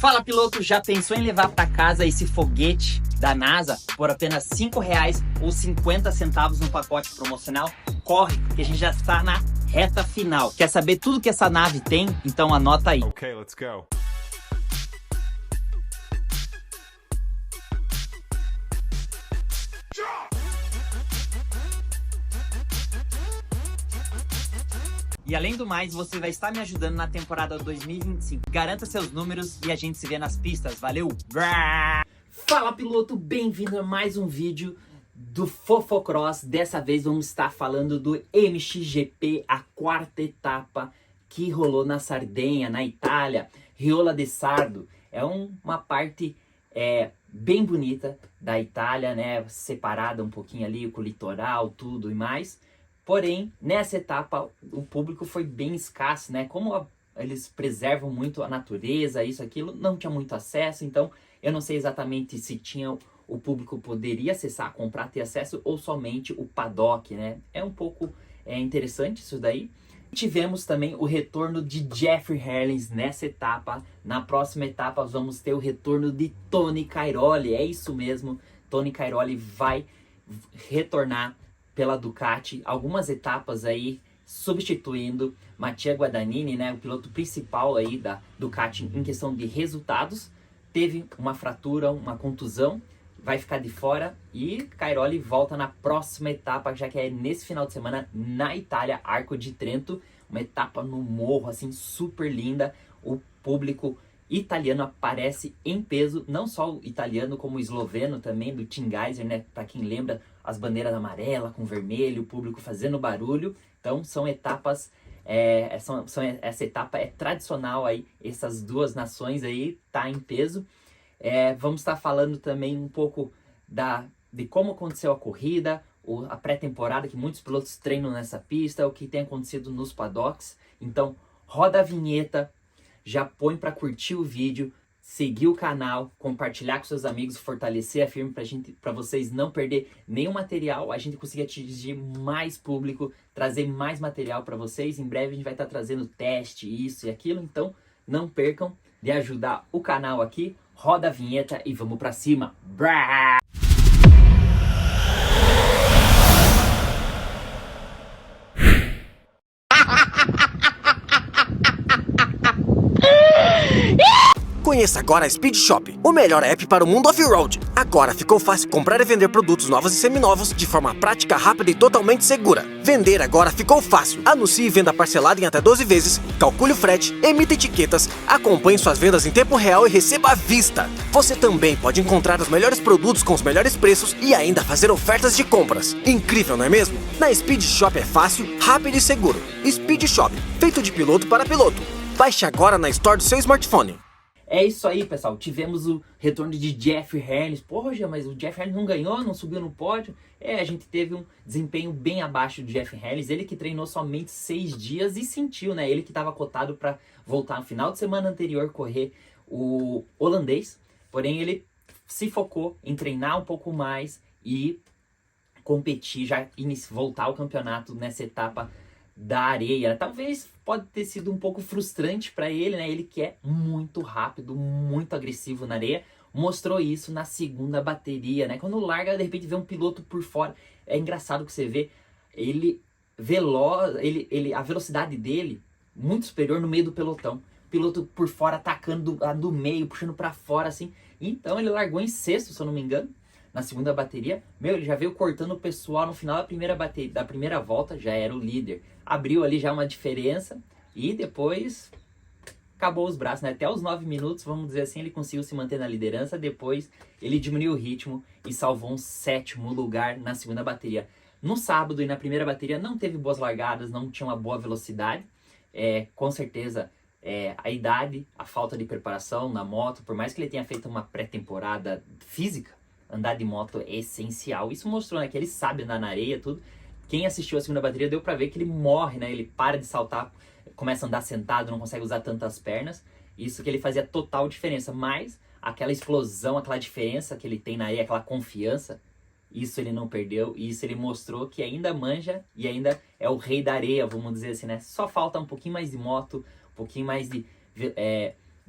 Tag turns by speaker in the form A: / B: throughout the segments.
A: Fala, piloto, já pensou em levar para casa esse foguete da NASA por apenas R$5 ou 50 centavos no pacote promocional? Corre, que a gente já está na reta final. Quer saber tudo que essa nave tem? Então anota aí.
B: Okay, let's go.
A: E além do mais, você vai estar me ajudando na temporada 2025. Garanta seus números e a gente se vê nas pistas. Valeu! Fala, piloto! Bem-vindo a mais um vídeo do Fofocross. Dessa vez vamos estar falando do MXGP, a quarta etapa que rolou na Sardenha, na Itália. Riola de Sardo. É uma parte bem bonita da Itália, né? Separada um pouquinho ali com o litoral, tudo e mais. Porém, nessa etapa, o público foi bem escasso, né? Como eles preservam muito a natureza, isso, aquilo, não tinha muito acesso. Então, eu não sei exatamente se tinha o público poderia acessar, comprar, ter acesso, ou somente o paddock, né? É um pouco interessante isso daí. Tivemos também o retorno de Jeffrey Herlings nessa etapa. Na próxima etapa, vamos ter o retorno de Tony Cairoli. É isso mesmo, Tony Cairoli vai retornar pela Ducati, algumas etapas aí substituindo Mattia Guadagnini, né, o piloto principal aí da Ducati em questão de resultados. Teve uma fratura, uma contusão, vai ficar de fora e Cairoli volta na próxima etapa, já que é nesse final de semana na Itália, Arco de Trento, uma etapa no morro assim super linda. O público italiano aparece em peso, não só o italiano como o esloveno também, do Team Geyser, né? Para quem lembra, as bandeiras amarelas com vermelho, o público fazendo barulho. Então são etapas, essa etapa é tradicional aí, essas duas nações aí tá em peso. Vamos estar falando também um pouco de como aconteceu a corrida, a pré-temporada, que muitos pilotos treinam nessa pista, o que tem acontecido nos paddocks. Então roda a vinheta, já põe para curtir o vídeo, seguir o canal, compartilhar com seus amigos, fortalecer a firma para vocês não perder nenhum material, a gente conseguir atingir mais público, trazer mais material para vocês. Em breve a gente vai estar trazendo teste, isso e aquilo, então não percam de ajudar o canal aqui. Roda a vinheta e vamos para cima. Brá!
C: Conheça agora a Speed Shop, o melhor app para o mundo off-road. Agora ficou fácil comprar e vender produtos novos e seminovos de forma prática, rápida e totalmente segura. Vender agora ficou fácil. Anuncie e venda parcelada em até 12 vezes, calcule o frete, emita etiquetas, acompanhe suas vendas em tempo real e receba à vista. Você também pode encontrar os melhores produtos com os melhores preços e ainda fazer ofertas de compras. Incrível, não é mesmo? Na Speed Shop é fácil, rápido e seguro. Speed Shop, feito de piloto para piloto. Baixe agora na Store do seu smartphone.
A: É isso aí, pessoal. Tivemos o retorno de Jeffrey Herlings. Porra, mas o Jeffrey Herlings não ganhou, não subiu no pódio. A gente teve um desempenho bem abaixo do Jeffrey Herlings. Ele que treinou somente 6 dias e sentiu, né? Ele que estava cotado para voltar no final de semana anterior, correr o holandês. Porém, ele se focou em treinar um pouco mais e competir, já voltar ao campeonato nessa etapa da areia. Talvez pode ter sido um pouco frustrante para ele, né? Ele que é muito rápido, muito agressivo na areia, mostrou isso na segunda bateria, né? Quando larga, de repente vê um piloto por fora, é engraçado que você vê ele veloz, a velocidade dele muito superior no meio do pelotão. Piloto por fora atacando do meio, puxando para fora assim. Então ele largou em sexto, se eu não me engano, na segunda bateria. Ele já veio cortando o pessoal no final da primeira volta, já era o líder. Abriu ali já uma diferença e depois acabou os braços, né? Até os 9 minutos, vamos dizer assim, ele conseguiu se manter na liderança. Depois ele diminuiu o ritmo e salvou um 7º lugar na segunda bateria. No sábado e na primeira bateria não teve boas largadas, não tinha uma boa velocidade. Com certeza a idade, a falta de preparação na moto, por mais que ele tenha feito uma pré-temporada física, andar de moto é essencial. Isso mostrou, né, que ele sabe andar na areia, tudo. Quem assistiu a segunda bateria deu pra ver que ele morre, né? Ele para de saltar, começa a andar sentado, não consegue usar tantas pernas. Isso que ele fazia total diferença. Mas aquela explosão, aquela diferença que ele tem na areia, aquela confiança, isso ele não perdeu. E isso ele mostrou que ainda manja e ainda é o rei da areia, vamos dizer assim, né? Só falta um pouquinho mais de moto, um pouquinho mais de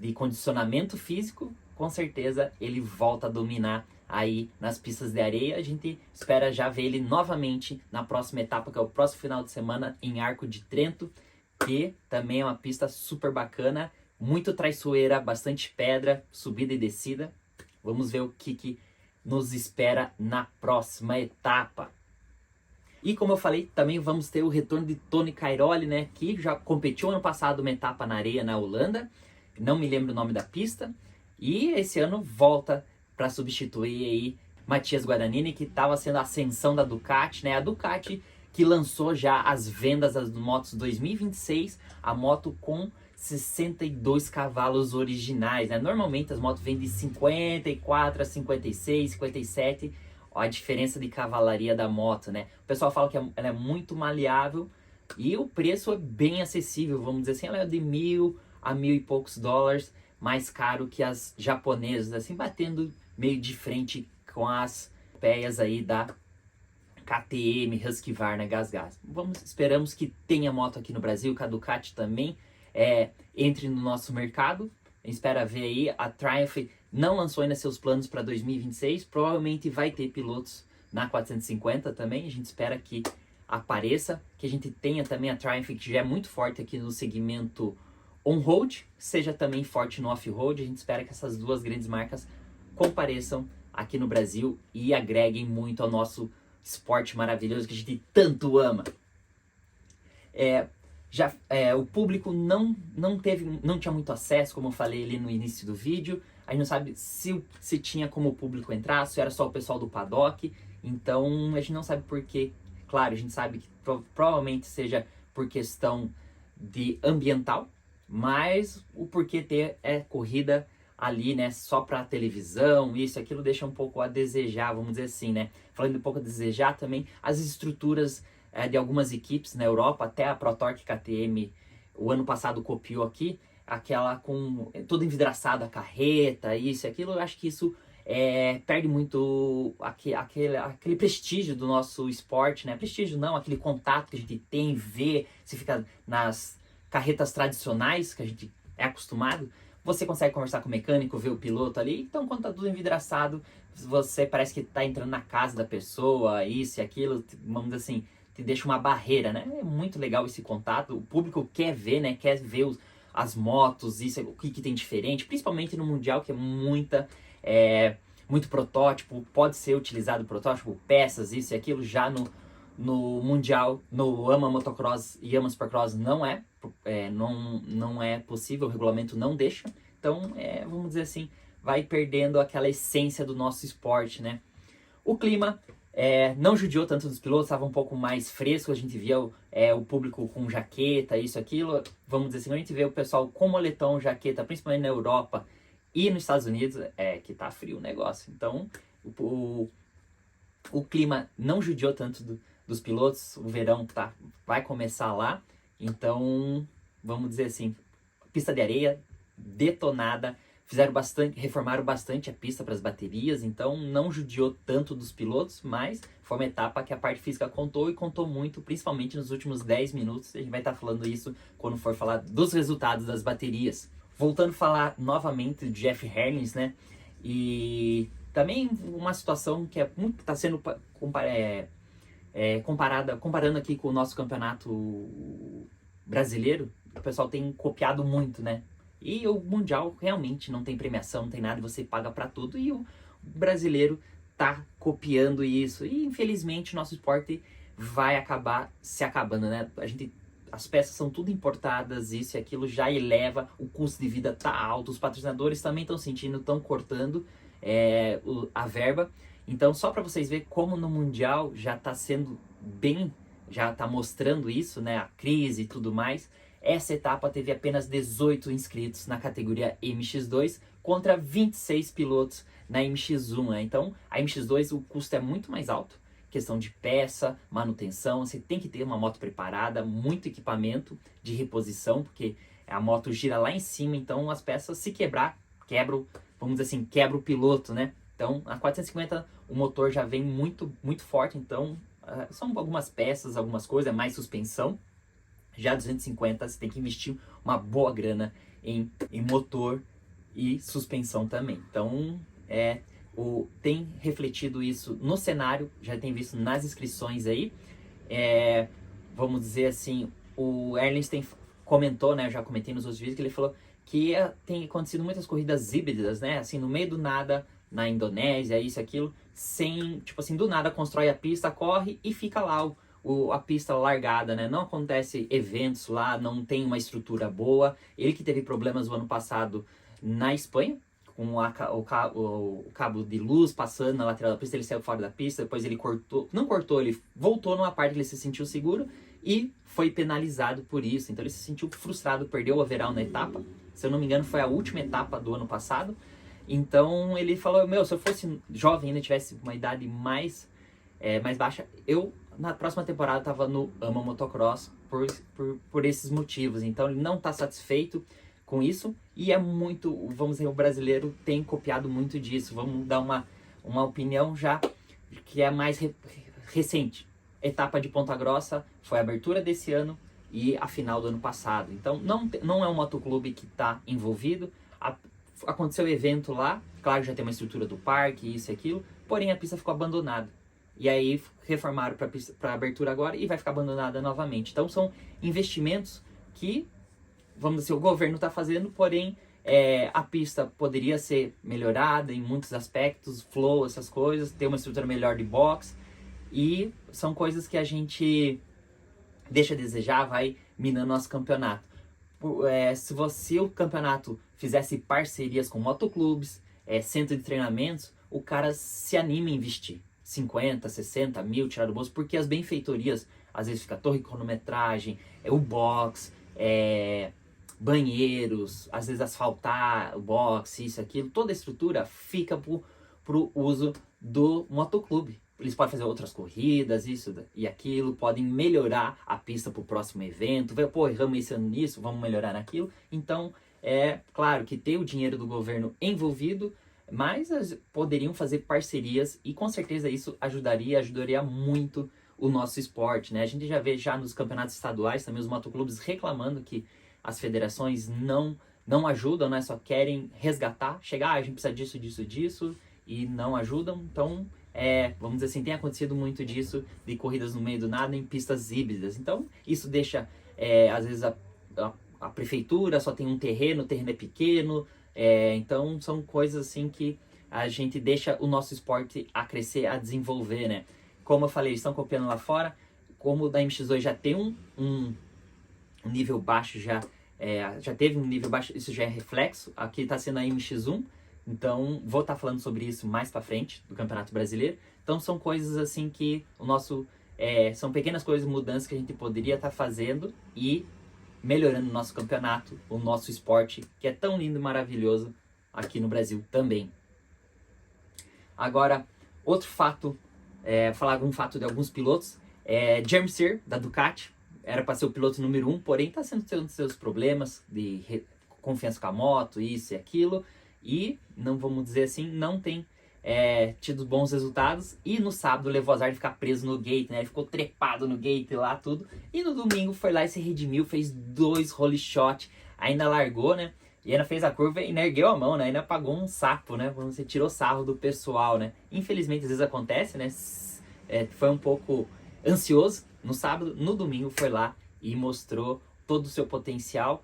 A: de condicionamento físico, com certeza ele volta a dominar aí nas pistas de areia. A gente espera já ver ele novamente na próxima etapa, que é o próximo final de semana em Arco de Trento, que também é uma pista super bacana, muito traiçoeira, bastante pedra, subida e descida. Vamos ver o que nos espera na próxima etapa. E como eu falei, também vamos ter o retorno de Tony Cairoli, né, que já competiu ano passado uma etapa na areia na Holanda, não me lembro o nome da pista, e esse ano volta para substituir aí Matias Guadagnini, que estava sendo a ascensão da Ducati, né, a Ducati que lançou já as vendas das motos 2026, a moto com 62 cavalos originais, né? Normalmente as motos vêm de 54 a 56, 57, ó, a diferença de cavalaria da moto, né? O pessoal fala que ela é muito maleável e o preço é bem acessível, vamos dizer assim, ela é de 1.000 a 1.000 e poucos dólares, mais caro que as japonesas, assim, batendo meio de frente com as peias aí da KTM, Husqvarna, GasGas. Esperamos que tenha moto aqui no Brasil, que a Ducati também entre no nosso mercado. A gente espera ver aí. A Triumph não lançou ainda seus planos para 2026, provavelmente vai ter pilotos na 450 também. A gente espera que apareça, que a gente tenha também a Triumph, que já é muito forte aqui no segmento on-road, seja também forte no off-road. A gente espera que essas duas grandes marcas compareçam aqui no Brasil e agreguem muito ao nosso esporte maravilhoso que a gente tanto ama. O público não tinha muito acesso, como eu falei ali no início do vídeo. A gente não sabe se tinha como o público entrar, se era só o pessoal do paddock. Então a gente não sabe por quê. Claro, a gente sabe que provavelmente seja por questão de ambiental, mas o porquê ter corrida ali, né, só para televisão, isso, aquilo deixa um pouco a desejar, vamos dizer assim, né? Falando um pouco a desejar também, as estruturas de algumas equipes na Europa, até a ProTorque KTM, o ano passado copiou aqui, aquela com toda envidraçada, a carreta, isso e aquilo. Eu acho que isso perde muito aquele prestígio do nosso esporte, né? Prestígio não, aquele contato que a gente tem, vê, se fica nas carretas tradicionais que a gente é acostumado. Você consegue conversar com o mecânico, ver o piloto ali. Então, quando tá tudo envidraçado, você parece que tá entrando na casa da pessoa, isso e aquilo, vamos dizer assim, te deixa uma barreira, né? É muito legal esse contato. O público quer ver, né? Quer ver as motos, isso, o que tem diferente, principalmente no Mundial, que é muito protótipo. Pode ser utilizado protótipo, peças, isso e aquilo. Já no Mundial, no AMA Motocross e AMA Supercross não é possível, o regulamento não deixa. Então, vamos dizer assim, vai perdendo aquela essência do nosso esporte, né? O clima não judiou tanto dos pilotos, estava um pouco mais fresco, a gente via o público com jaqueta, isso, aquilo. Vamos dizer assim, a gente vê o pessoal com moletom, jaqueta, principalmente na Europa e nos Estados Unidos, que tá frio o negócio. Então, o clima não judiou tanto dos pilotos, o verão vai começar lá. Então, vamos dizer assim, pista de areia detonada, reformaram bastante a pista para as baterias, então não judiou tanto dos pilotos, mas foi uma etapa que a parte física contou e contou muito, principalmente nos últimos 10 minutos. A gente vai estar falando isso quando for falar dos resultados das baterias. Voltando a falar novamente do Jeff Herlings, né? E também uma situação que está sendo comparando aqui com o nosso campeonato brasileiro. O pessoal tem copiado muito, né? E o Mundial realmente não tem premiação, não tem nada, você paga pra tudo. E o brasileiro tá copiando isso. E infelizmente o nosso esporte vai acabar se acabando, né? As peças são tudo importadas, isso e aquilo já eleva, o custo de vida tá alto. Os patrocinadores também estão sentindo, estão cortando a verba. Então, só para vocês verem como no Mundial já tá sendo já tá mostrando isso, né? A crise e tudo mais. Essa etapa teve apenas 18 inscritos na categoria MX2 contra 26 pilotos na MX1, né? Então, a MX2 o custo é muito mais alto, questão de peça, manutenção, você tem que ter uma moto preparada, muito equipamento de reposição, porque a moto gira lá em cima, então as peças se quebram, vamos dizer assim, quebra o piloto, né? Então, a 450 o motor já vem muito, muito forte, então são algumas peças, algumas coisas, mais suspensão. Já 250 você tem que investir uma boa grana em motor e suspensão também. Então, tem refletido isso no cenário, já tem visto nas inscrições aí. Vamos dizer assim, o Erlenstein comentou, né, eu já comentei nos outros vídeos, que ele falou que tem acontecido muitas corridas híbridas, né, assim, no meio do nada, na Indonésia, isso, aquilo, sem, tipo assim, do nada constrói a pista, corre e fica lá a pista largada, né, não acontece eventos lá, não tem uma estrutura boa. Ele que teve problemas no ano passado na Espanha, com o cabo de luz passando na lateral da pista, ele saiu fora da pista, depois ele ele voltou numa parte que ele se sentiu seguro e foi penalizado por isso. Então ele se sentiu frustrado, perdeu o overall na etapa, se eu não me engano foi a última etapa do ano passado. Então ele falou, se eu fosse jovem, ainda tivesse uma idade mais baixa, eu na próxima temporada estava no AMA Motocross por esses motivos. Então ele não está satisfeito com isso, e vamos dizer, o brasileiro tem copiado muito disso. Vamos dar uma opinião já que é mais recente. Etapa de Ponta Grossa foi a abertura desse ano e a final do ano passado. Então não é um motoclube que está envolvido. Aconteceu o evento lá, claro, já tem uma estrutura do parque, isso e aquilo, porém a pista ficou abandonada. E aí reformaram para abertura agora e vai ficar abandonada novamente. Então são investimentos que, vamos dizer, o governo está fazendo, porém a pista poderia ser melhorada em muitos aspectos, flow, essas coisas, ter uma estrutura melhor de box, e são coisas que a gente deixa a desejar, vai minando nosso campeonato. Se o campeonato fizesse parcerias com motoclubes, centro de treinamentos, o cara se anima a investir 50, 60 mil, tirar do bolso, porque as benfeitorias, às vezes fica torre cronometragem, o box, banheiros, às vezes asfaltar o box, isso, aquilo, toda a estrutura fica pro uso do motoclube. Eles podem fazer outras corridas, isso e aquilo, podem melhorar a pista para o próximo evento. Pô, erramos esse ano nisso, vamos melhorar naquilo. Então, claro que tem o dinheiro do governo envolvido, mas poderiam fazer parcerias e com certeza isso ajudaria muito o nosso esporte, né? A gente já vê nos campeonatos estaduais também os motoclubes reclamando que as federações não ajudam, né? Só querem resgatar, chegar, a gente precisa disso e não ajudam. Então, vamos dizer assim, tem acontecido muito disso, de corridas no meio do nada em pistas híbridas. Então, isso deixa, às vezes, a prefeitura só tem um terreno, o terreno é pequeno. Então, são coisas assim que a gente deixa o nosso esporte a crescer, a desenvolver, né? Como eu falei, eles estão copiando lá fora. Como o da MX2 já tem um nível baixo, já teve um nível baixo, isso já é reflexo. Aqui está sendo a MX1. Então, vou estar falando sobre isso mais para frente, do Campeonato Brasileiro. Então, são coisas assim que são pequenas coisas, mudanças que a gente poderia estar fazendo e melhorando o nosso campeonato, o nosso esporte, que é tão lindo e maravilhoso aqui no Brasil também. Agora, outro fato, falar algum fato de alguns pilotos. Jeremy Sear, da Ducati, era para ser o piloto número 1, porém está tendo seus problemas de confiança com a moto, isso e aquilo. E, não vamos dizer assim, não tem tido bons resultados. E no sábado levou azar de ficar preso no gate, né? Ele ficou trepado no gate lá, tudo. E no domingo foi lá e se redimiu, fez 2 holy shot, ainda largou, né? E ainda fez a curva e ainda ergueu a mão, né? Ainda pagou um sapo, né? Você tirou sarro do pessoal, né? Infelizmente, às vezes acontece, né? Foi um pouco ansioso no sábado. No domingo foi lá e mostrou todo o seu potencial.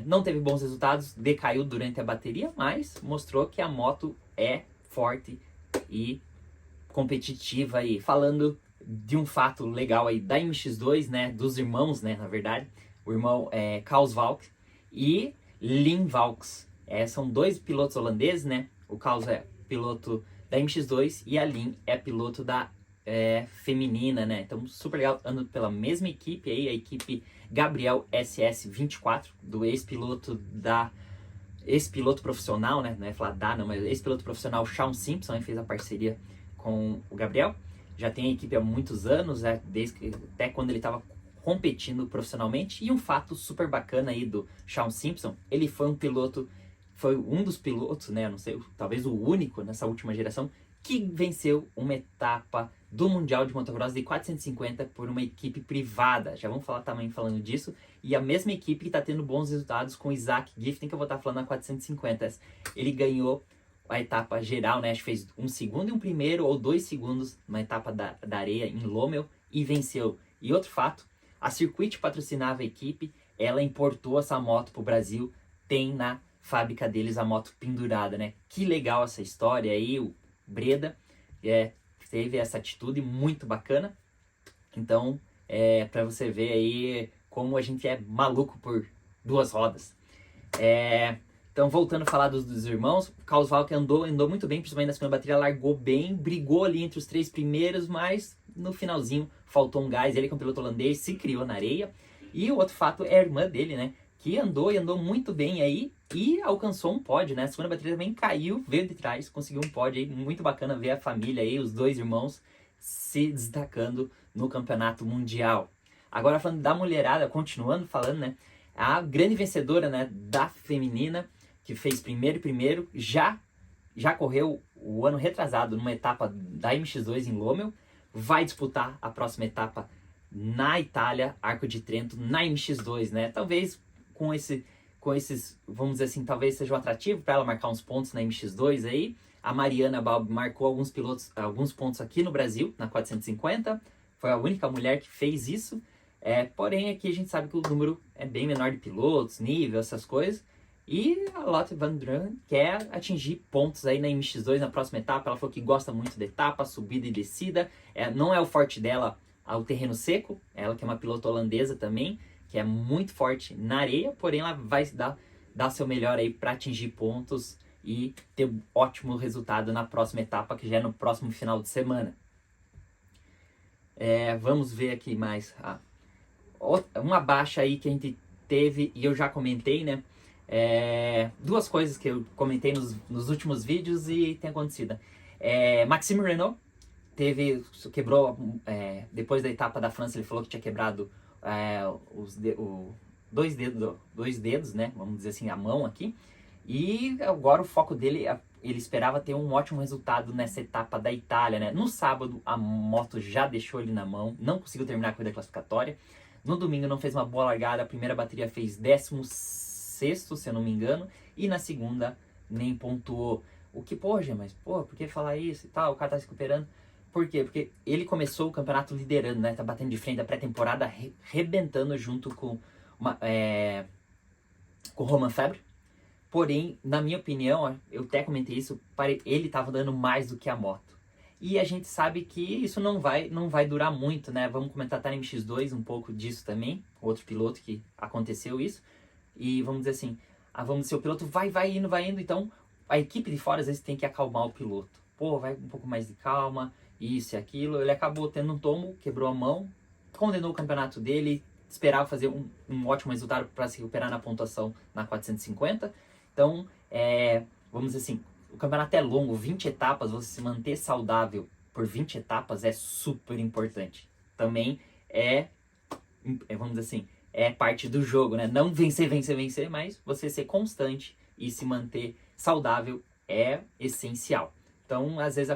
A: Não teve bons resultados, decaiu durante a bateria, mas mostrou que a moto é forte e competitiva aí. Falando de um fato legal aí da MX2, né, dos irmãos, né, na verdade, o irmão Klaus Valk e Lin Valks. São 2 pilotos holandeses, né? O Klaus é piloto da MX2 e a Lin é piloto da feminina, né? Então, super legal, andando pela mesma equipe aí, a equipe Gabriel SS24, do ex-piloto profissional, né? Não é falar mas ex-piloto profissional Shaun Simpson, aí fez a parceria com o Gabriel. Já tem a equipe há muitos anos, até quando ele estava competindo profissionalmente. E um fato super bacana aí do Shaun Simpson, ele foi um dos pilotos, né? Não sei, talvez o único nessa última geração, que venceu uma etapa do Mundial de Motocross de 450 por uma equipe privada. Já vamos falar também falando disso. E a mesma equipe que está tendo bons resultados com o Isaac Gifting, que eu vou estar falando na 450. Ele ganhou a etapa geral, né? Acho que fez 1 segundo e 1 primeiro ou 2 segundos na etapa da areia em Lommel e venceu. E outro fato, a Circuit patrocinava a equipe, ela importou essa moto para o Brasil, tem na fábrica deles a moto pendurada, né? Que legal essa história aí, o Breda teve essa atitude muito bacana. Então, para você ver aí como a gente é maluco por duas rodas. Então, voltando a falar dos irmãos, o Klaus Valk andou muito bem, principalmente na segunda bateria, largou bem, brigou ali entre os 3 primeiros, mas no finalzinho faltou um gás. Ele, que é um piloto holandês, se criou na areia. E o outro fato é a irmã dele, né? Que andou muito bem aí e alcançou um pódio, né? A segunda bateria também caiu, veio de trás, conseguiu um pódio aí. Muito bacana ver a família aí, os 2 irmãos, se destacando no campeonato mundial. Agora falando da mulherada, continuando falando, né? A grande vencedora, né, da feminina, que fez primeiro, já correu o ano retrasado numa etapa da MX2 em Lommel, vai disputar a próxima etapa na Itália, Arco de Trento, na MX2, né? Talvez com esses, vamos dizer assim, talvez seja um atrativo para ela marcar uns pontos na MX2 aí. A Mariana Balbi marcou alguns pontos aqui no Brasil, na 450, foi a única mulher que fez isso. Porém, aqui a gente sabe que o número é bem menor de pilotos, nível, essas coisas. E a Lotte Van Drum quer atingir pontos aí na MX2 na próxima etapa. Ela falou que gosta muito da etapa, subida e descida. Não é o forte dela o terreno seco. Ela que é uma pilota holandesa também, que é muito forte na areia. Porém, ela vai dar seu melhor aí para atingir pontos e ter um ótimo resultado na próxima etapa, que já é no próximo final de semana. Vamos ver aqui mais. Uma baixa aí que a gente teve, e eu já comentei, né? Duas coisas que eu comentei nos últimos vídeos e tem acontecido. Maxime Renault quebrou, depois da etapa da França, ele falou que tinha quebrado dois dedos, né? Vamos dizer assim, a mão aqui. E agora o foco dele, ele esperava ter um ótimo resultado nessa etapa da Itália, né? No sábado a moto já deixou ele na mão, não conseguiu terminar a corrida classificatória. No domingo não fez uma boa largada, a primeira bateria fez 16º, se eu não me engano, e na segunda nem pontuou. O que, mas por que falar isso e tal? O cara tá se recuperando. Por quê? Porque ele começou o campeonato liderando, né? Tá batendo de frente da pré-temporada, rebentando junto com o Romain Febvre. Porém, na minha opinião, eu até comentei isso, ele tava dando mais do que a moto. E a gente sabe que isso não vai durar muito, né? Vamos comentar na MX2 um pouco disso também. Outro piloto que aconteceu isso. E vamos dizer assim, o piloto vai indo. Então, a equipe de fora às vezes tem que acalmar o piloto. Vai um pouco mais de calma, isso e aquilo. Ele acabou tendo um tombo, quebrou a mão, condenou o campeonato dele, esperava fazer um ótimo resultado para se recuperar na pontuação na 450. Então, vamos dizer assim, o campeonato é longo, 20 etapas, você se manter saudável por 20 etapas é super importante. Também vamos dizer assim, parte do jogo, né? Não vencer, mas você ser constante e se manter saudável é essencial. Então, às vezes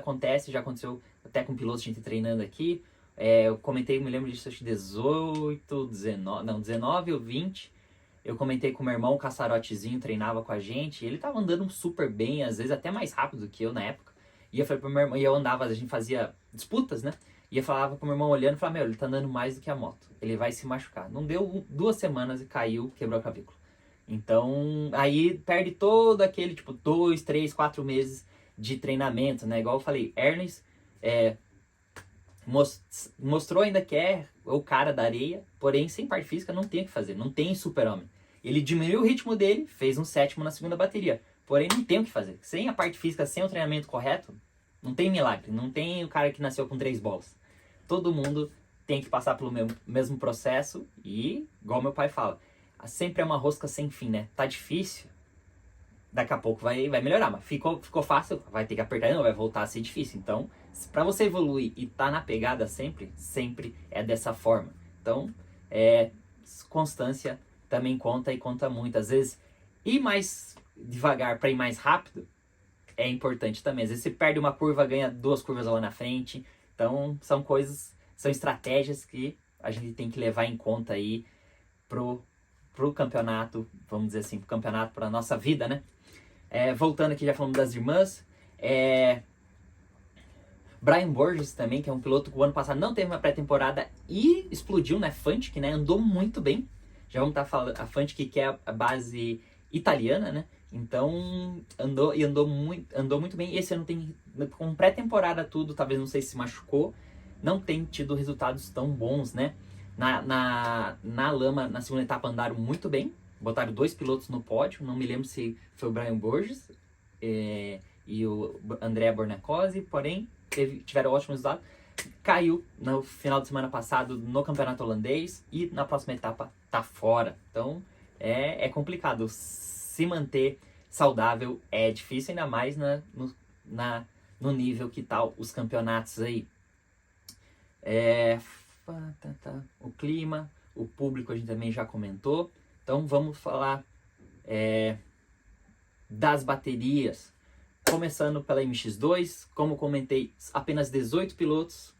A: já aconteceu até com pilotos, a gente treinando aqui. Eu comentei, me lembro disso, acho que 19 ou 20. Eu comentei com o meu irmão, o Caçarotezinho, treinava com a gente. Ele tava andando super bem, às vezes até mais rápido do que eu na época. E eu falei pro meu irmão, e eu andava, a gente fazia disputas, né? E eu falava pro meu irmão olhando, e falava, ele tá andando mais do que a moto. Ele vai se machucar. Não deu 2 semanas e caiu, quebrou a clavícula. Então, aí perde todo aquele, 2, 3, 4 meses de treinamento, né? Igual eu falei, Ernest mostrou ainda que é o cara da areia, porém sem parte física não tem o que fazer, não tem super-homem. Ele diminuiu o ritmo dele, fez um 7º na segunda bateria, porém não tem o que fazer. Sem a parte física, sem o treinamento correto, não tem milagre, não tem o cara que nasceu com 3 bolas. Todo mundo tem que passar pelo mesmo processo e, igual meu pai fala, sempre é uma rosca sem fim, né? Tá difícil, daqui a pouco vai melhorar, mas ficou fácil, vai ter que apertar e não vai voltar a ser difícil. Então, para você evoluir e tá na pegada sempre é dessa forma. Então, constância também conta e conta muito. Às vezes, ir mais devagar para ir mais rápido é importante também. Às vezes você perde uma curva, ganha 2 curvas lá na frente. Então, são coisas, são estratégias que a gente tem que levar em conta aí pro campeonato, vamos dizer assim, pro campeonato, pra nossa vida, né? Voltando aqui, já falando das irmãs, Brian Borges também, que é um piloto que o ano passado não teve uma pré-temporada e explodiu, né? Fantic, né? Andou muito bem. Já vamos estar falando, a Fantic que é a base italiana, né? Então, andou muito bem. Esse ano tem, com pré-temporada tudo, talvez não sei se machucou, não tem tido resultados tão bons, né? Na lama, na segunda etapa andaram muito bem, botaram 2 pilotos no pódio, não me lembro se foi o Brian Borges e o Andrea Bornacosi, porém tiveram ótimos resultados. Caiu no final de semana passado no campeonato holandês e na próxima etapa tá fora. Então é complicado. Se manter saudável é difícil, ainda mais no nível que tá os campeonatos aí. O clima, o público a gente também já comentou. Então vamos falar das baterias. Começando pela MX2, como comentei, apenas 18 pilotos.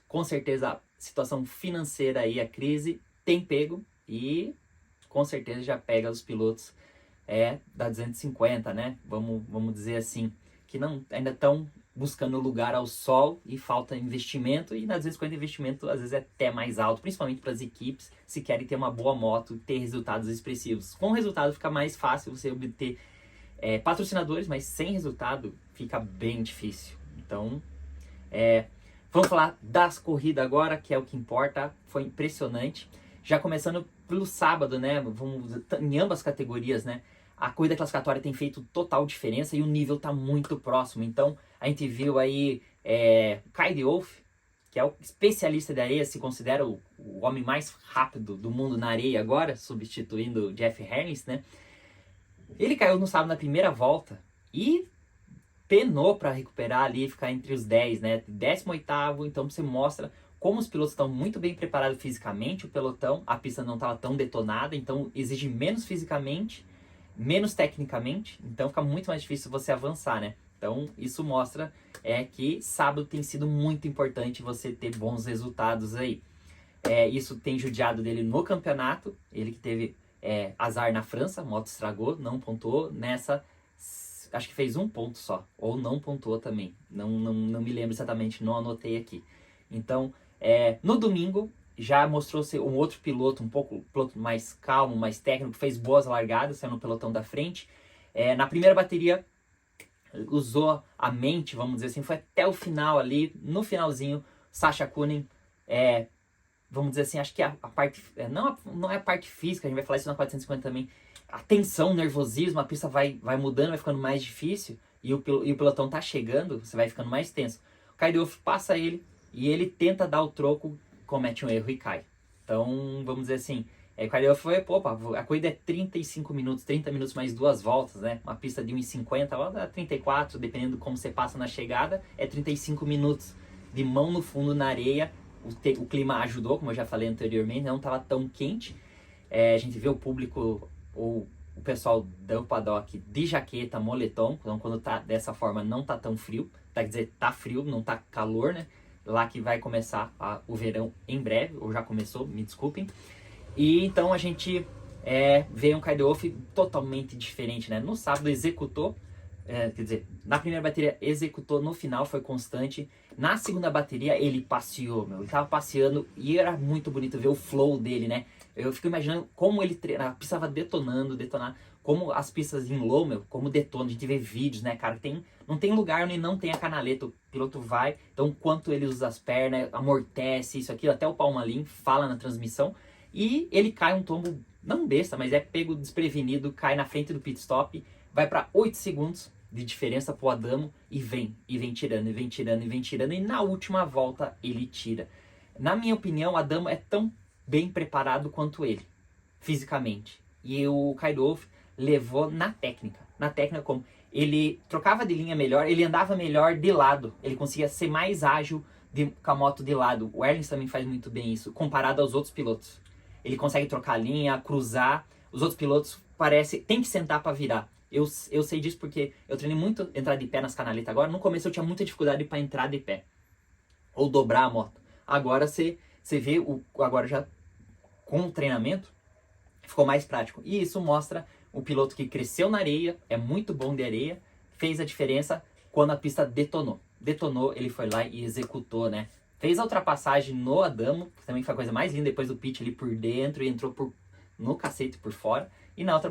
A: Com certeza a situação financeira aí, a crise, tem pego e com certeza já pega os pilotos da 250, né? Vamos dizer assim, que ainda estão buscando lugar ao sol e falta investimento, e na 250 investimento às vezes é até mais alto, principalmente para as equipes, se querem ter uma boa moto e ter resultados expressivos. Com o resultado fica mais fácil você obter patrocinadores, mas sem resultado fica bem difícil. Então, vamos falar das corridas agora, que é o que importa. Foi impressionante. Já começando pelo sábado, né? Em ambas categorias, né? A corrida classificatória tem feito total diferença e o nível está muito próximo. Então, a gente viu aí Kyle Wolff, que é o especialista da areia, se considera o homem mais rápido do mundo na areia agora, substituindo o Jeff Harris, né? Ele caiu no sábado na primeira volta e penou para recuperar ali, ficar entre os 10, né? 18º, então você mostra como os pilotos estão muito bem preparados fisicamente, o pelotão, a pista não estava tão detonada, então exige menos fisicamente, menos tecnicamente, então fica muito mais difícil você avançar, né? Então isso mostra que sábado tem sido muito importante você ter bons resultados aí. Isso tem judiado dele no campeonato, ele que teve azar na França, a moto estragou, não pontuou, nessa acho que fez 1 ponto só, ou não pontuou também, não me lembro exatamente, não anotei aqui. Então, no domingo, já mostrou ser um outro piloto, piloto mais calmo, mais técnico, fez boas largadas, saiu no pelotão da frente. Na primeira bateria, usou a mente, vamos dizer assim, foi até o final ali, no finalzinho, Sasha Kunin, vamos dizer assim, acho que a parte, não é a parte física, a gente vai falar isso na 450 também, a tensão, o nervosismo, a pista vai mudando, vai ficando mais difícil, e o pelotão tá chegando, você vai ficando mais tenso. O Kyle Wolff passa ele, e ele tenta dar o troco, comete um erro e cai. Então, vamos dizer assim, o Kyle Wolff foi, a corrida é 35 minutos, 30 minutos mais 2 voltas, né? Uma pista de 1,50, lá dá 34, dependendo de como você passa na chegada, 35 minutos de mão no fundo na areia. O clima ajudou, como eu já falei anteriormente, não estava tão quente. A gente vê o público, o pessoal do paddock de jaqueta, moletom, então quando tá dessa forma não tá tão frio, quer dizer, tá frio, não tá calor, né? Lá que vai começar o verão em breve, ou já começou, me desculpem. E então a gente vê um Kyle Wolff totalmente diferente, né? No sábado executou, quer dizer, na primeira bateria executou, no final foi constante. Na segunda bateria ele passeou, ele tava passeando e era muito bonito ver o flow dele, né? Eu fico imaginando como ele treina, a pista estava detonar, como as pistas em low, como detona, a gente vê vídeos, né, cara, não tem lugar onde não tem a canaleta, o piloto vai, então quanto ele usa as pernas, amortece, isso aqui, até o Palmalim fala na transmissão, e ele cai um tombo, não besta, mas é pego desprevenido, cai na frente do pit stop, vai para 8 segundos de diferença pro Adamo e vem tirando, e na última volta ele tira. Na minha opinião, o Adamo é tão bem preparado quanto ele, fisicamente. E o Kyle Wolff levou na técnica. Na técnica como ele trocava de linha melhor, ele andava melhor de lado. Ele conseguia ser mais ágil com a moto de lado. O Erlins também faz muito bem isso, comparado aos outros pilotos. Ele consegue trocar a linha, cruzar. Os outros pilotos tem que sentar para virar. Eu sei disso porque eu treinei muito entrar de pé nas canaletas agora. No começo eu tinha muita dificuldade para entrar de pé. ou dobrar a moto. Agora você vê, agora já com o treinamento, ficou mais prático. E isso mostra o piloto que cresceu na areia, é muito bom de areia, fez a diferença quando a pista detonou. Detonou, ele foi lá e executou, né? Fez a ultrapassagem no Adamo, que também foi a coisa mais linda, depois do pit ali por dentro e entrou no cacete por fora. E na outra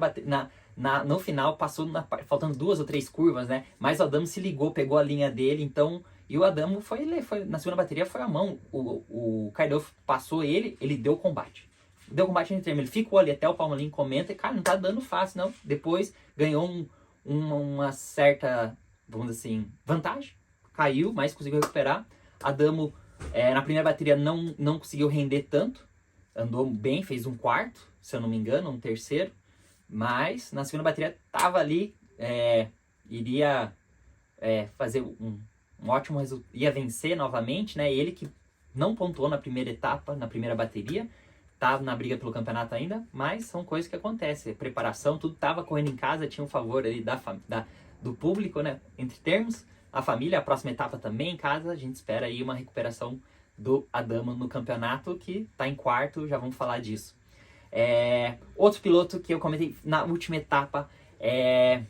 A: no final passou faltando 2 ou 3 curvas, né? Mas o Adamo se ligou, pegou a linha dele, então... E o Adamo foi na segunda bateria foi a mão. O Kyle passou ele deu combate. Deu combate no termo. Ele ficou ali até o Palmolin comenta e, cara, não tá dando fácil, não. Depois ganhou uma certa, vamos dizer assim, vantagem. Caiu, mas conseguiu recuperar. Adamo, na primeira bateria, não conseguiu render tanto. Andou bem, fez um quarto, se eu não me engano, um terceiro. Mas na segunda bateria tava ali, iria fazer um ótimo resultado, ia vencer novamente, né? Ele que não pontuou na primeira etapa, na primeira bateria, tá na briga pelo campeonato ainda, mas são coisas que acontecem. Preparação, tudo tava correndo em casa, tinha um favor ali do público, né? Entre termos, a família, a próxima etapa também em casa, a gente espera aí uma recuperação do Adamo no campeonato, que tá em quarto, já vamos falar disso. Outro piloto que eu comentei na última etapa é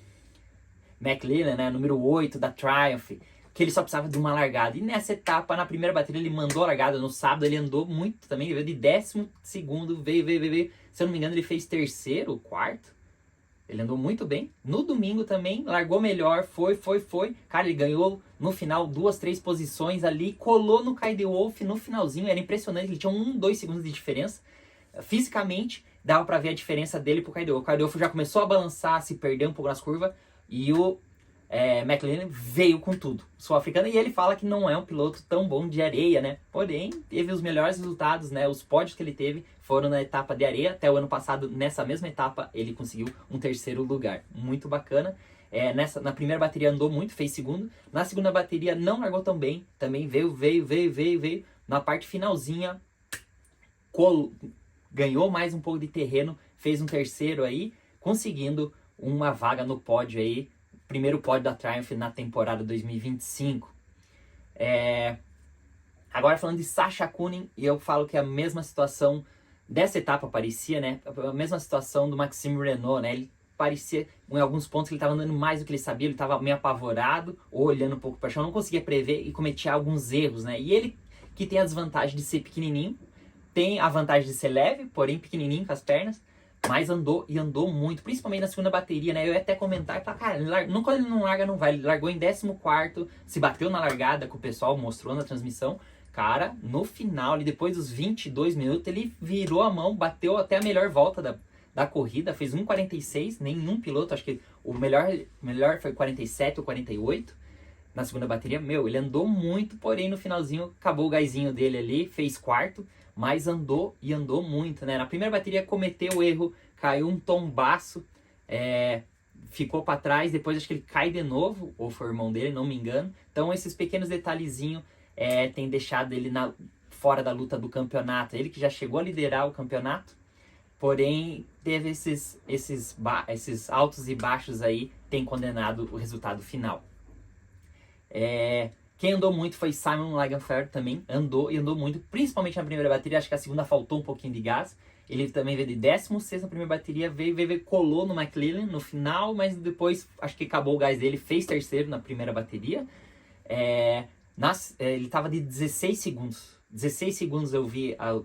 A: McLaren, né, número 8 da Triumph, que ele só precisava de uma largada. E nessa etapa, na primeira bateria, ele mandou a largada. No sábado ele andou muito também, ele veio de 12º, veio. Se eu não me engano, ele fez terceiro, quarto. Ele andou muito bem. No domingo também, largou melhor, foi. Cara, ele ganhou no final 2, 3 posições ali, colou no Kyle Wolff no finalzinho. Era impressionante, ele tinha 1, 2 segundos de diferença. Fisicamente, dava pra ver a diferença dele pro Kyle Wolff. O Kyle Wolff já começou a balançar, se perder um pouco nas curvas. E o McLaren veio com tudo, sul-africano, e ele fala que não é um piloto tão bom de areia, né? Porém, teve os melhores resultados, né? Os pódios que ele teve foram na etapa de areia. Até o ano passado, nessa mesma etapa, ele conseguiu um terceiro lugar. Muito bacana. Na primeira bateria andou muito, fez segundo. Na segunda bateria não largou tão bem. Também veio. Na parte finalzinha, ganhou mais um pouco de terreno, fez um terceiro aí, conseguindo uma vaga no pódio aí. Primeiro pódio da Triumph na temporada 2025. Agora falando de Sasha Kunin, e eu falo que é a mesma situação dessa etapa parecia, né? A mesma situação do Maxime Renault, né? Ele parecia, em alguns pontos, que ele estava andando mais do que ele sabia, ele estava meio apavorado, ou olhando um pouco para o chão, não conseguia prever e cometia alguns erros, né? E ele, que tem a desvantagem de ser pequenininho, tem a vantagem de ser leve, porém pequenininho com as pernas, mas andou muito, principalmente na segunda bateria, né? Eu ia até comentar e falar, cara, quando ele não larga, não vai. Ele largou em 14º, se bateu na largada, que o pessoal mostrou na transmissão. Cara, no final, ali, depois dos 22 minutos, ele virou a mão, bateu até a melhor volta da corrida, fez 1,46, nenhum piloto, acho que o melhor foi 47 ou 48 na segunda bateria. Meu, ele andou muito, porém no finalzinho acabou o gásinho dele ali, fez quarto, mas andou muito, né? Na primeira bateria cometeu o erro, caiu um tombaço, ficou para trás, depois acho que ele cai de novo, ou foi o irmão dele, não me engano. Então esses pequenos detalhezinhos tem deixado ele fora da luta do campeonato. Ele que já chegou a liderar o campeonato, porém teve esses altos e baixos aí, tem condenado o resultado final. Quem andou muito foi Simon Lagerfeld também, andou muito, principalmente na primeira bateria. Acho que a segunda faltou um pouquinho de gás. Ele também veio de 16º na primeira bateria, veio, colou no McLaren no final, mas depois acho que acabou o gás dele, fez terceiro na primeira bateria. Ele estava de 16 segundos. 16 segundos eu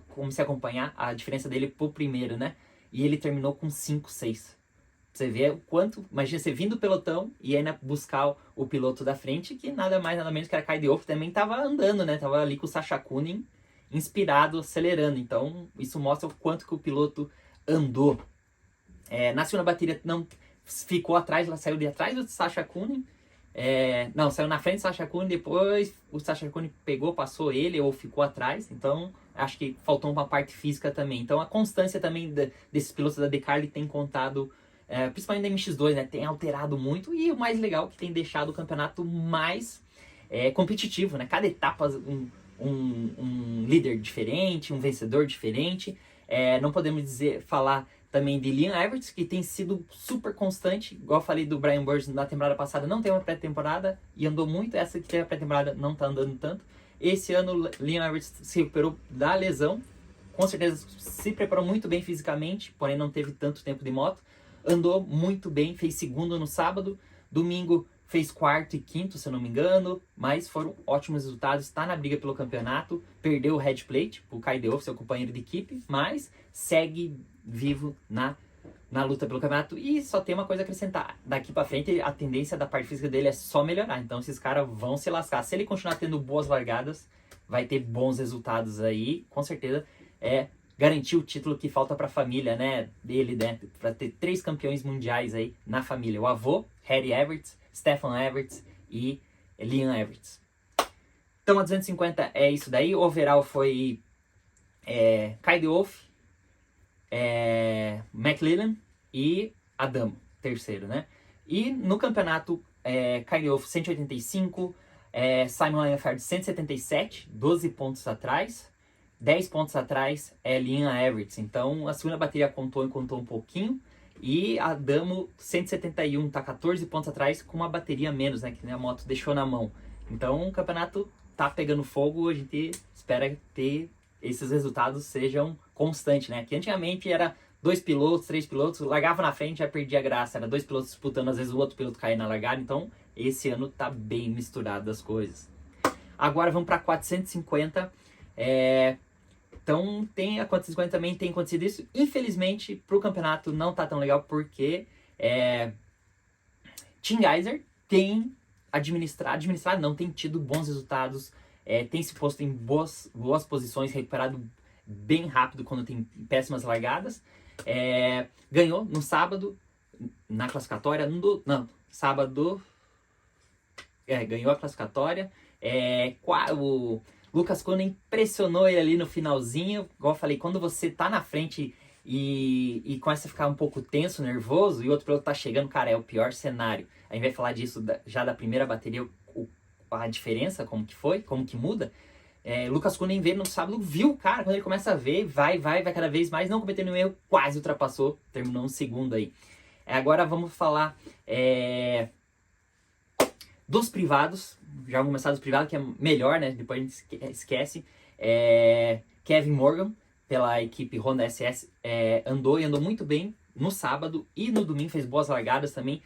A: comecei a acompanhar a diferença dele pro primeiro, né? E ele terminou com 5, 6. Você vê o quanto, imagina você vindo do pelotão e ainda buscar o piloto da frente, que nada mais, nada menos que era Kyle Wolff, também estava andando, né? Tava ali com o Sasha Kunin inspirado, acelerando. Então, isso mostra o quanto que o piloto andou. Na segunda bateria, não ficou atrás, ela saiu de atrás do Sasha Kunin. Saiu na frente do Sasha Kunin, depois o Sasha Kunin pegou, passou ele ou ficou atrás. Então, acho que faltou uma parte física também. Então, a constância também desses pilotos da Decarly tem contado, principalmente da MX2, né, tem alterado muito, e o mais legal que tem deixado o campeonato mais competitivo, né? Cada etapa um líder diferente, um vencedor diferente. Não podemos falar também de Liam Everts, que tem sido super constante, igual eu falei do Brian Burns na temporada passada, não tem uma pré-temporada e andou muito. Essa que tem a pré-temporada não tá andando tanto. Esse ano, Leon Everts se recuperou da lesão, com certeza se preparou muito bem fisicamente, porém não teve tanto tempo de moto. Andou muito bem, fez segundo no sábado, domingo fez quarto e quinto, se eu não me engano, mas foram ótimos resultados, está na briga pelo campeonato, perdeu o head plate, o Kyle Deof, seu companheiro de equipe, mas segue vivo na luta pelo campeonato. E só tem uma coisa a acrescentar, daqui pra frente a tendência da parte física dele é só melhorar, então esses caras vão se lascar. Se ele continuar tendo boas largadas, vai ter bons resultados aí, com certeza garantir o título que falta pra família, né, dele, né, pra ter 3 campeões mundiais aí na família, o avô, Harry Everts, Stefan Everts e Leon Everts. Então a 250 é isso daí, o overall foi Kyle Deof, McLellan e Adamo, terceiro, né? E no campeonato, Kyle Deof 185, Simon Leinenfeld 177, 12 pontos atrás, 10 pontos atrás Leon Everts. Então a segunda bateria contou um pouquinho. E Adamo 171, tá 14 pontos atrás com uma bateria menos, né? Que a moto deixou na mão. Então o campeonato tá pegando fogo, a gente espera ter esses resultados sejam constantes, né? Que antigamente era 2 pilotos, 3 pilotos, largava na frente, já perdia a graça. Era 2 pilotos disputando, às vezes o outro piloto caía na largada. Então esse ano tá bem misturado as coisas. Agora vamos para 450. Então a 450 também tem acontecido isso. Infelizmente pro campeonato não tá tão legal porque Tim Gajser tem administrado não, tem tido bons resultados, tem se posto em boas posições, recuperado bem rápido quando tem péssimas largadas. Ganhou no sábado, na classificatória, sábado, ganhou a classificatória. O Lucas Koenig pressionou ele ali no finalzinho, igual eu falei, quando você tá na frente e começa a ficar um pouco tenso, nervoso, e o outro piloto tá chegando, cara, é o pior cenário. A gente vai falar disso já da primeira bateria, a diferença, como que muda. Lucas Koenig veio no sábado, viu o cara, quando ele começa a ver, vai cada vez mais, não cometendo nenhum erro, quase ultrapassou, terminou um segundo aí. Agora vamos falar dos privados, já vamos começar dos privados, que é melhor, né, depois a gente esquece. Kevin Morgan, pela equipe Honda SS, andou muito bem no sábado e no domingo, fez boas largadas também.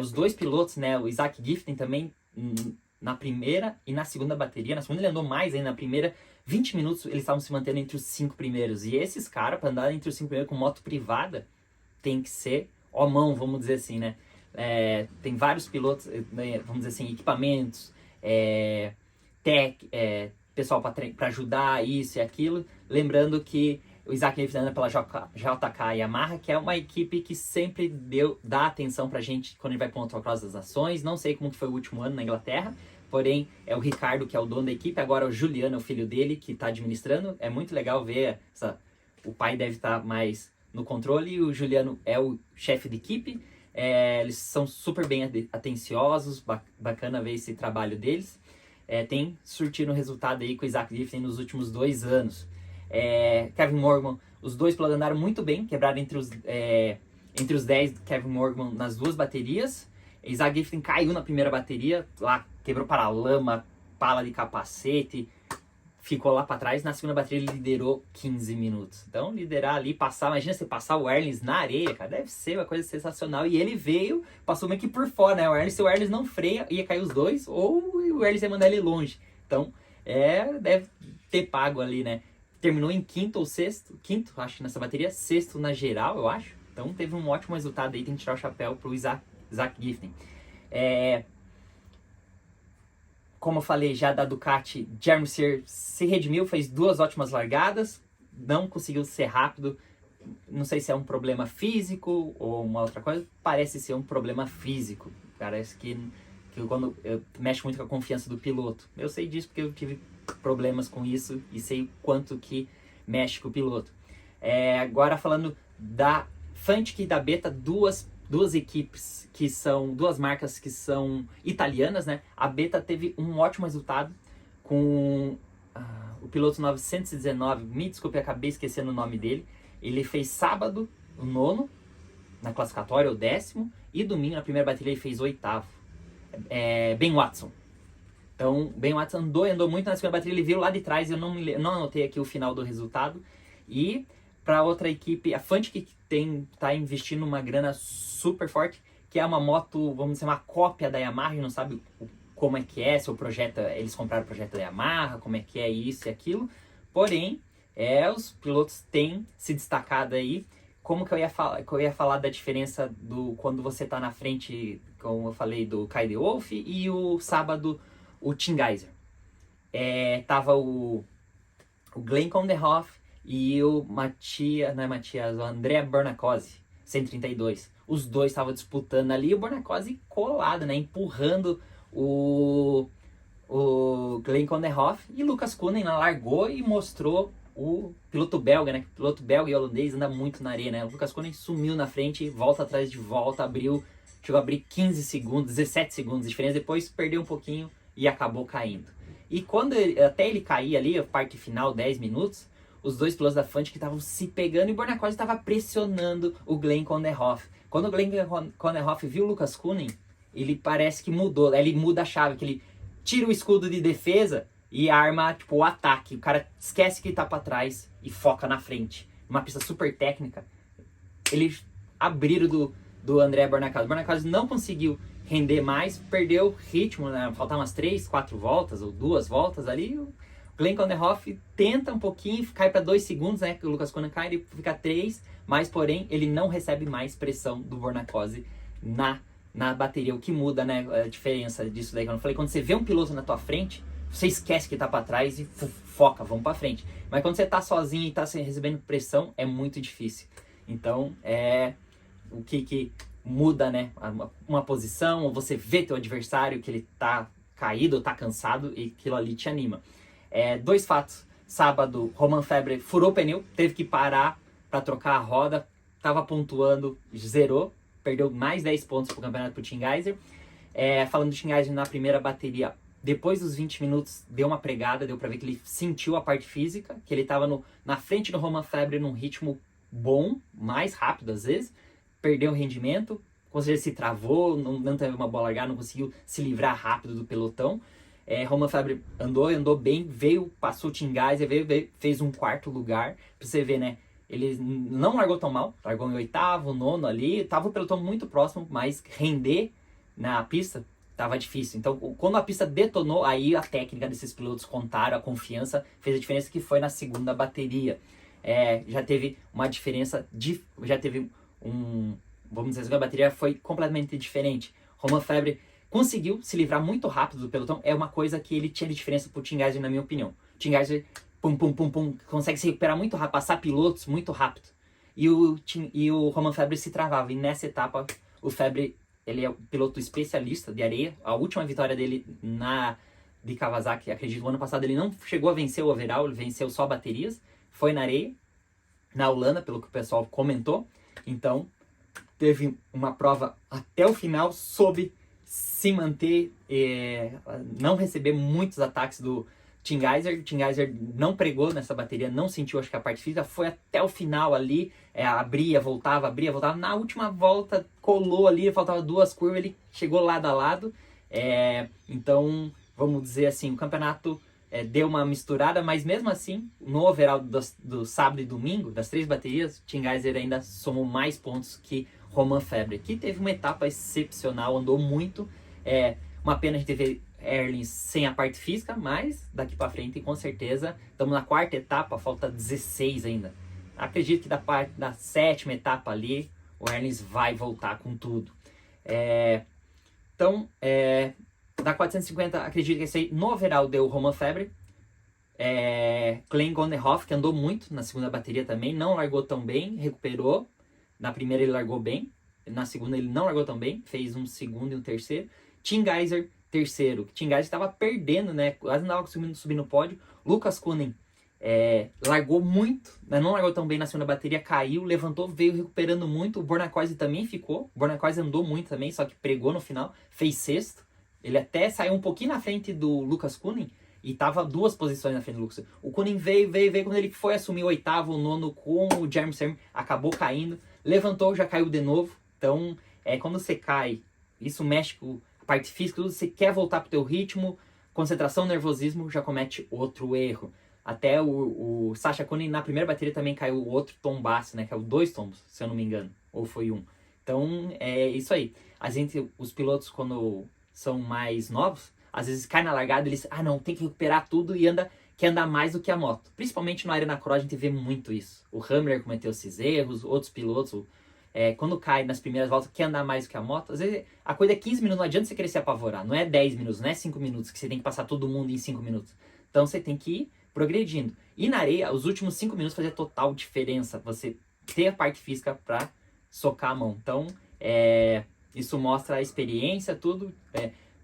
A: Os dois pilotos, né, o Isaac Gifting também, na primeira e na segunda bateria. Na segunda ele andou mais ainda, na primeira 20 minutos eles estavam se mantendo entre os 5 primeiros. E esses caras, para andar entre os 5 primeiros com moto privada, tem que ser mão, vamos dizer assim, né? Tem vários pilotos, vamos dizer assim, equipamentos, pessoal para ajudar isso e aquilo. Lembrando que o Isaac Gifting anda pela JK Yamaha, que é uma equipe que sempre dá atenção pra gente quando ele vai para o Motocross das Nações. Não sei como que foi o último ano na Inglaterra, porém é o Ricardo que é o dono da equipe, agora o Juliano é o filho dele que está administrando. É muito legal ver o pai deve estar mais no controle e o Juliano é o chefe de equipe. Eles são super bem atenciosos, bacana ver esse trabalho deles. Tem surtido um resultado aí com o Isaac Gifting nos últimos 2 anos. Kevin Morgan, os dois pilotos andaram muito bem, quebraram entre os 10 Kevin Morgan nas 2 baterias. Isaac Gifting caiu na primeira bateria, lá quebrou para-lama, pala de capacete, ficou lá para trás. Na segunda bateria ele liderou 15 minutos. Então liderar ali, imagina você passar o Erlins na areia, cara, deve ser uma coisa sensacional. E ele veio, passou meio que por fora, né? Se o Erlins não freia, ia cair os dois, ou o Erlins ia mandar ele longe. Então, deve ter pago ali, né? Terminou em quinto ou sexto, acho, nessa bateria, sexto na geral, eu acho. Então teve um ótimo resultado aí, tem que tirar o chapéu pro Isaac Gifting. Como eu falei já da Ducati, Jeremy Sear se redimiu, fez 2 ótimas largadas, não conseguiu ser rápido. Não sei se é um problema físico ou uma outra coisa, parece ser um problema físico. Parece que quando mexe muito com a confiança do piloto. Eu sei disso porque eu tive problemas com isso e sei o quanto que mexe com o piloto. Agora falando da Fantic e da Beta, duas equipes que são, 2 marcas que são italianas, né? A Beta teve um ótimo resultado com o piloto 919, me desculpe, acabei esquecendo o nome dele. Ele fez sábado o 9º, na classificatória, o 10º, e domingo na primeira bateria ele fez o 8º. Ben Watson. Então, Ben Watson andou muito na segunda bateria, ele veio lá de trás, eu não anotei aqui o final do resultado. E para outra equipe, a Fantic tá investindo uma grana super forte, que é uma moto, vamos dizer, uma cópia da Yamaha, não sabe como é que é, se o projeto, eles compraram o projeto da Yamaha, como é que é isso e aquilo. Porém, os pilotos têm se destacado aí. Como que eu ia falar da diferença do quando você tá na frente, como eu falei, do Kai de Wolf e o sábado o Tim Gajser. Tava o Glenn Konderhoff e o o Andrea Bernacozzi, 132. Os dois estavam disputando ali, o Bernacozzi colado, né, empurrando o Glenn Konderhoff, e Lucas Koenen largou e mostrou o piloto belga, né? O piloto belga e holandês anda muito na areia, né? O Lucas Koenen sumiu na frente, volta atrás de volta, chegou a abrir 15 segundos, 17 segundos de diferença, depois perdeu um pouquinho e acabou caindo. E até ele cair ali, a parte final, 10 minutos, os dois pilotos da Fantic estavam se pegando e o Bernacozzi estava pressionando o Glenn Konderhoff. Quando o Glenn Konderhoff viu o Lucas Koenen, ele parece que mudou, ele muda a chave, que ele tira o escudo de defesa e arma, tipo, o ataque. O cara esquece que tá pra trás e foca na frente. Uma pista super técnica. Eles abriram do André Bernacozzi. O Bernacozzi não conseguiu render mais, perdeu ritmo, né? Faltavam umas 3, 4 voltas, ou 2 voltas ali. O Glenn Konderhoff tenta um pouquinho, cai para 2 segundos, né? Que o Lucas Koenen cai, ele fica 3, mas porém ele não recebe mais pressão do Bernacozzi na bateria. O que muda, né? A diferença disso daí, quando eu falei, quando você vê um piloto na tua frente, você esquece que tá para trás e foca, vamos para frente. Mas quando você tá sozinho e tá recebendo pressão, é muito difícil. Então, o que muda, né? Uma posição, ou você vê teu adversário que ele tá caído ou tá cansado e aquilo ali te anima. 2 fatos. Sábado, Romain Febvre furou o pneu, teve que parar para trocar a roda, tava pontuando, zerou, perdeu mais 10 pontos pro campeonato pro Tim Gajser. Falando do Tim Gajser na primeira bateria, depois dos 20 minutos deu uma pregada, deu para ver que ele sentiu a parte física, que ele tava na frente do Romain Febvre num ritmo bom, mais rápido às vezes, perdeu o rendimento, com certeza se travou, não teve uma bola largada, não conseguiu se livrar rápido do pelotão. Romain Febvre andou bem, passou o Tim Gajser, fez um 4º lugar, pra você ver, né? Ele não largou tão mal, largou em 8º, 9º ali, tava o pelotão muito próximo, mas render na pista tava difícil. Então, quando a pista detonou, aí a técnica desses pilotos contaram, a confiança fez a diferença, que foi na segunda bateria. Já teve uma diferença, vamos dizer, a segunda bateria foi completamente diferente. Romain Febvre conseguiu se livrar muito rápido do pelotão, é uma coisa que ele tinha de diferença pro Tim Gajser, na minha opinião. O Tim Gajser, consegue se recuperar muito rápido, passar pilotos muito rápido. E o Romain Febvre se travava, e nessa etapa o Febvre, ele é um piloto especialista de areia. A última vitória dele de Kawasaki, acredito, no ano passado ele não chegou a vencer o overall, ele venceu só baterias, foi na areia, na Holanda, pelo que o pessoal comentou. Então, teve uma prova até o final, soube se manter, não receber muitos ataques do Tim Gajser. O Tim Gajser não pregou nessa bateria, não sentiu, acho que a parte física, foi até o final ali, abria, voltava. Na última volta, colou ali, faltava 2 curvas, ele chegou lado a lado. Então, vamos dizer assim, o campeonato deu uma misturada, mas mesmo assim, no overall do sábado e domingo, das 3 baterias, Tim Gajser ainda somou mais pontos que Romain Febvre, que teve uma etapa excepcional, andou muito. Uma pena a gente ver Herlings sem a parte física, mas daqui para frente, com certeza, estamos na 4ª etapa, falta 16 ainda. Acredito que da 7ª etapa ali, o Herlings vai voltar com tudo. Então, da 450, acredito que esse aí, no overall, deu Romain Febvre. Glenn Konderhoff, que andou muito na segunda bateria também, não largou tão bem, recuperou. Na primeira ele largou bem, na segunda ele não largou tão bem, fez um 2º e um 3º. Tim Gajser, 3º. Tim Gajser estava perdendo, né? Quase não estava subindo no pódio. Lucas Koenen largou muito, né? Não largou tão bem na segunda bateria, caiu, levantou, veio recuperando muito. O Bernacozzi também ficou. O Bernacozzi andou muito também, só que pregou no final, fez 6º. Ele até saiu um pouquinho na frente do Lucas Koenen e tava 2 posições na frente do Lucas. O Koenen veio. Quando ele foi assumir o 8º, o 9º com o Jeremy Searle, acabou caindo. Levantou, já caiu de novo. Então, quando você cai, isso mexe com a parte física, você quer voltar pro teu ritmo, concentração, nervosismo, já comete outro erro. Até o Sasha Koenig na primeira bateria também caiu outro tombaço, né? Caiu 2 tombos, se eu não me engano. Ou foi 1. Então, é isso aí. Os pilotos, quando são mais novos, às vezes cai na largada, eles, não, tem que recuperar tudo e quer andar mais do que a moto. Principalmente no Arena Cross a gente vê muito isso. O Hamler cometeu esses erros, outros pilotos, quando cai nas primeiras voltas, quer andar mais do que a moto. Às vezes a coisa é 15 minutos, não adianta você querer se apavorar. Não é 10 minutos, não é 5 minutos que você tem que passar todo mundo em 5 minutos. Então você tem que ir progredindo. E na areia, os últimos 5 minutos fazia total diferença. Você ter a parte física para socar a mão. Então, isso mostra a experiência, tudo.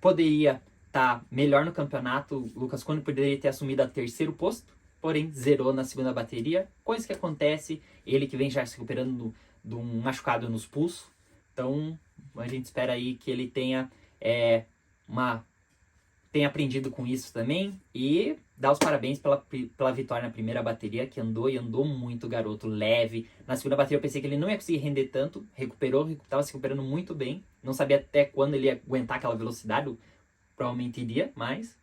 A: Poderia estar melhor no campeonato. O Lucas Koenig poderia ter assumido a 3º posto, porém zerou na segunda bateria. Coisa que acontece, ele que vem já se recuperando de um machucado nos pulsos. Então, a gente espera aí que ele tenha aprendido com isso também e dá os parabéns pela vitória na primeira bateria, que andou muito, garoto, leve. Na segunda bateria eu pensei que ele não ia conseguir render tanto, estava se recuperando muito bem, não sabia até quando ele ia aguentar aquela velocidade, provavelmente iria, mas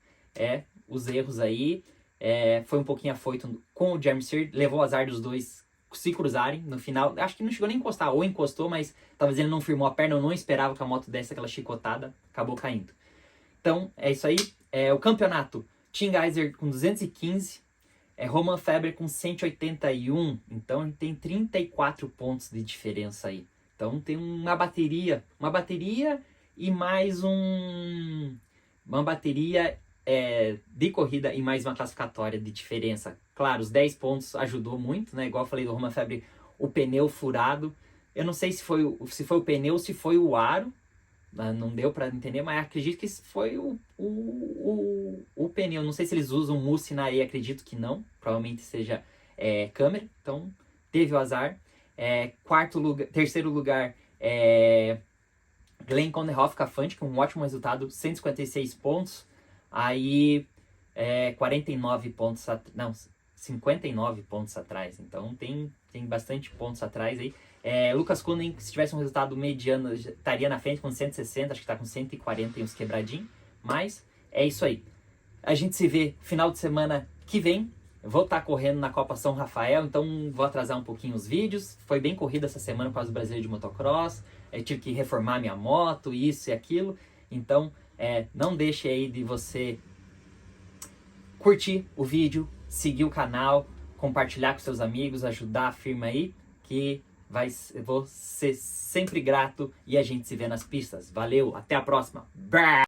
A: os erros aí, foi um pouquinho afoito com o Jeremy Sear, levou o azar dos dois se cruzarem no final, acho que não chegou nem a encostar, ou encostou, mas talvez ele não firmou a perna, ou não esperava que a moto desse aquela chicotada, acabou caindo. Então, é isso aí. O campeonato, Tim Gajser com 215, Romain Febvre com 181. Então, a gente tem 34 pontos de diferença aí. Então, tem uma bateria e mais uma bateria de corrida e mais uma classificatória de diferença. Claro, os 10 pontos ajudou muito, né? Igual eu falei do Romain Febvre, o pneu furado. Eu não sei se foi o pneu ou se foi o aro. Não deu para entender, mas acredito que foi o pneu. Não sei se eles usam mousse na areia, acredito que não. Provavelmente seja câmera. Então, teve o azar. Terceiro lugar, Glenn Konderhoff Cafante, com um ótimo resultado, 156 pontos. Aí, 49 pontos... Não, 59 pontos atrás. Então, tem bastante pontos atrás aí. Lucas Koenig, se tivesse um resultado mediano, estaria na frente com 160, acho que está com 140 e uns quebradinhos. Mas é isso aí. A gente se vê final de semana que vem. Eu vou estar correndo na Copa São Rafael, então vou atrasar um pouquinho os vídeos. Foi bem corrida essa semana por causa do Brasileiro de Motocross. Tive que reformar minha moto, isso e aquilo. Então, não deixe aí de você curtir o vídeo, seguir o canal, compartilhar com seus amigos, ajudar a firma aí, que vou ser sempre grato e a gente se vê nas pistas. Valeu, até a próxima.